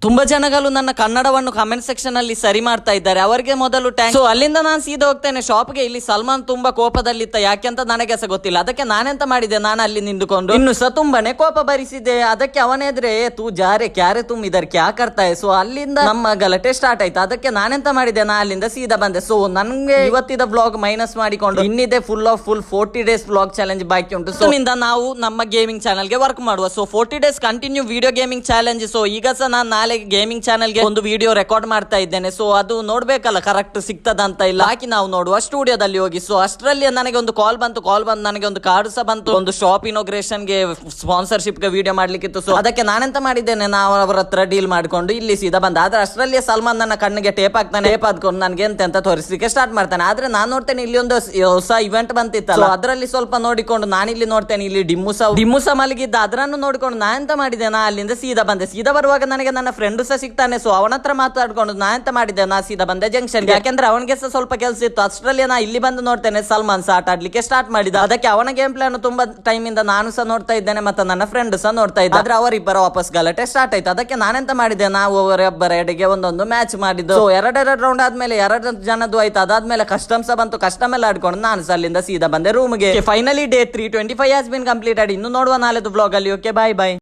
ತುಂಬಾ ಜನಗಳು ನನ್ನ ಕನ್ನಡವನ್ನು ಕಮೆಂಟ್ ಸೆಕ್ಷನ್ ಅಲ್ಲಿ ಸರಿ ಮಾಡ್ತಾ ಇದ್ದಾರೆ, ಅವರಿಗೆ ಮೊದಲು ಟ್ಯಾಂಕ್ಸ್. ಸೊ ಅಲ್ಲಿಂದ ನಾನು ಸೀದಾ ಹೋಗ್ತೇನೆ ಶಾಪ್ಗೆ. ಇಲ್ಲಿ ಸಲ್ಮಾನ್ ತುಂಬಾ ಕೋಪದಲ್ಲಿತ್ತ, ಯಾಕೆಂತ ನನಗೆ ಸಹ ಗೊತ್ತಿಲ್ಲ. ಅದಕ್ಕೆ ನಾನೆಂತ ಮಾಡಿದೆ, ನಾನು ಅಲ್ಲಿ ನಿಂತುಕೊಂಡು ಇನ್ನು ಸಹ ತುಂಬಾನೇ ಕೋಪ ಭರಿಸಿದೆ. ಅದಕ್ಕೆ ಅವನೆದ್ರೆ ತೂ ಜಾರೆ ಕ್ಯಾರೆ ತುಮ್ ಇದರ್ ಕ್ಯಾ ಕರ್ತಾ ಹೈ. ಸೊ ಅಲ್ಲಿಂದ ನಮ್ಮ ಗಲಾಟೆ ಸ್ಟಾರ್ಟ್ ಆಯ್ತು. ಅದಕ್ಕೆ ನಾನೆಂತ ಮಾಡಿದೆ, ನಾ ಅಲ್ಲಿಂದ ಸೀದಾ ಬಂದೆ. ಸೊ ನನ್ಗೆ ಇವತ್ತಿದ ಬ್ಲಾಗ್ ಮೈನಸ್ ಮಾಡಿಕೊಂಡು ಇನ್ನಿದೆ ಫುಲ್ 40 ಡೇಸ್ ಬ್ಲಾಗ್ ಚಾಲೆಂಜ್ ಬಾಕಿ ಉಂಟು. ಸೊ ನಿಂದ ನಾವು ನಮ್ಮ ಗೇಮಿಂಗ್ ಚಾನಲ್ ಗೆ ವರ್ಕ್ ಮಾಡುವ. So 40 days continue video gaming challenge. So ಈಗ ಸಹ ನಾನು ನಾಳೆ ಗೇಮಿಂಗ್ ಚಾನಲ್ ಗೆ ಒಂದು ವಿಡಿಯೋ ರೆಕಾರ್ಡ್ ಮಾಡ್ತಾ ಇದ್ದೇನೆ. ಸೊ ಅದು ನೋಡ್ಬೇಕಲ್ಲ ಕರೆಕ್ಟ್ ಸಿಗ್ತದ ಅಂತ ಇಲ್ಲ, ಹಾಕಿ ನಾವು ನೋಡುವ ಸ್ಟುಡಿಯೋದಲ್ಲಿ ಹೋಗಿ. ಸೊ ಅಷ್ಟರಲ್ಲಿ ನನಗೆ ಒಂದು ಕಾಲ್ ಬಂತು ನನಗೆ ಒಂದು ಕಾರ್ಡ್ ಸಹ ಬಂತು, ಒಂದು ಶಾಪ್ ಇನೋಗ್ರೇಷನ್ ಗೆ ಸ್ಪಾನ್ಸರ್ಶಿಪ್ ಗೆ ವಿಡಿಯೋ ಮಾಡ್ಲಿಕ್ಕಿತ್ತು. ಸೊ ಅದಕ್ಕೆ ನಾನೆಂತ ಮಾಡಿದ್ದೇನೆ, ನಾವು ಅವರ ಹತ್ರ ಡೀಲ್ ಮಾಡ್ಕೊಂಡು ಇಲ್ಲಿ ಸೀದಾ ಬಂದ. ಆದ್ರೆ ಅಷ್ಟರಲ್ಲಿ ಸಲ್ಮಾನ್ ನನ್ನ ಕಣ್ಣಿಗೆ ಟೇಪ್ ಹಾಕ್ತಾನೆ. ಟೇಪ್ ಹಾಕೊಂಡು ನನಗೆ ಎಂತ ತೋರಿಸಲಿಕ್ಕೆ ಸ್ಟಾರ್ಟ್ ಮಾಡ್ತಾನೆ. ಆದ್ರೆ ನಾನು ನೋಡ್ತೇನೆ ಇಲ್ಲಿ ಒಂದು ಹೊಸ ಇವೆಂಟ್ ಬಂತಿತ್ತಲ್ಲ, ಅದರಲ್ಲಿ ಸ್ವಲ್ಪ ನೋಡಿಕೊಂಡು ನಾನಿಲ್ಲಿ ನೋಡ್ತೇನೆ ಇಲ್ಲಿ ಡಿಮ್ಮುಸ ಮಲಗಿದ್ದ. ಅದನ್ನು ನೋಡಿಕೊಂಡು ನಾ ಎಂತ ಮಾಡಿದೆ, ನಾ ಅಲ್ಲಿಂದ ಸೀದಾ ಬಂದೆ. ಸೀದಾ ಬರುವಾಗ ನನಗೆ ನನ್ನ ಫ್ರೆಂಡ್ ಸಹ ಸಿಗ್ತಾನೆ. ಸೊ ಅವನ ಹತ್ರ ಮಾತಾಡ್ಕೊಂಡು ನಾ ಎಂತ ಮಾಡಿದ್ದೆ, ನಾ ಸೀದಾ ಬಂದೆ ಜಂಕ್ಷನ್, ಯಾಕೆಂದ್ರೆ ಅವನಿಗೆ ಸಹ ಸ್ವಲ್ಪ ಕೆಲಸ ಇತ್ತು. ಅಷ್ಟರಲ್ಲಿ ನಾ ಇಲ್ಲಿ ಬಂದು ನೋಡ್ತೇನೆ ಸಲ್ಮಾನ್ ಸಹ ಆಟ ಆಡ್ಲಿಕ್ಕೆ ಸ್ಟಾರ್ಟ್ ಮಾಡಿದ. ಅದಕ್ಕೆ ಅವನ ಗೇಮ್ ಪ್ಲಾನ್ ತುಂಬಾ ಟೈಮ್ ಇಂದ ನಾನು ಸಹ ನೋಡ್ತಾ ಇದ್ದೇನೆ, ಮತ್ತೆ ನನ್ನ ಫ್ರೆಂಡ್ ಸಹ ನೋಡ್ತಾ ಇದ್ದ. ಆದ್ರೆ ಅವರಿಬ್ಬರ ವಾಪಸ್ ಗಲಾಟೆ ಸ್ಟಾರ್ಟ್ ಆಯ್ತು. ಅದಕ್ಕೆ ನಾನೆಂತ ಮಾಡಿದೆ, ನಾವು ಅವರಿಬ್ಬರ ಎಡೆಗೆ ಒಂದೊಂದು ಮ್ಯಾಚ್ ಮಾಡಿದ್ದು. ಸೊ ಎರಡು ರೌಂಡ್ ಆದ್ಮೇಲೆ 2 ಜನದ್ದು ಆಯ್ತು. ಅದಾದ್ಮೇಲೆ ಕಸ್ಟಮ್ ಸಹ ಬಂತು. ಕಸ್ಟಮ್ ಎಲ್ಲ ಆಡ್ಕೊಂಡು ನಾನು ಸಹ ಅಲ್ಲಿಂದ ಸೀದಾ ಬಂದೆ ರೂಮ್ಗೆ. Finally day 325 has been completed. ಇನ್ನು ನೋಡುವ ನಾಳೆದು ಬ್ಲಾಗ್ ಅಲ್ಲಿ. ಓಕೆ, ಬಾಯ್ ಬಾಯ್.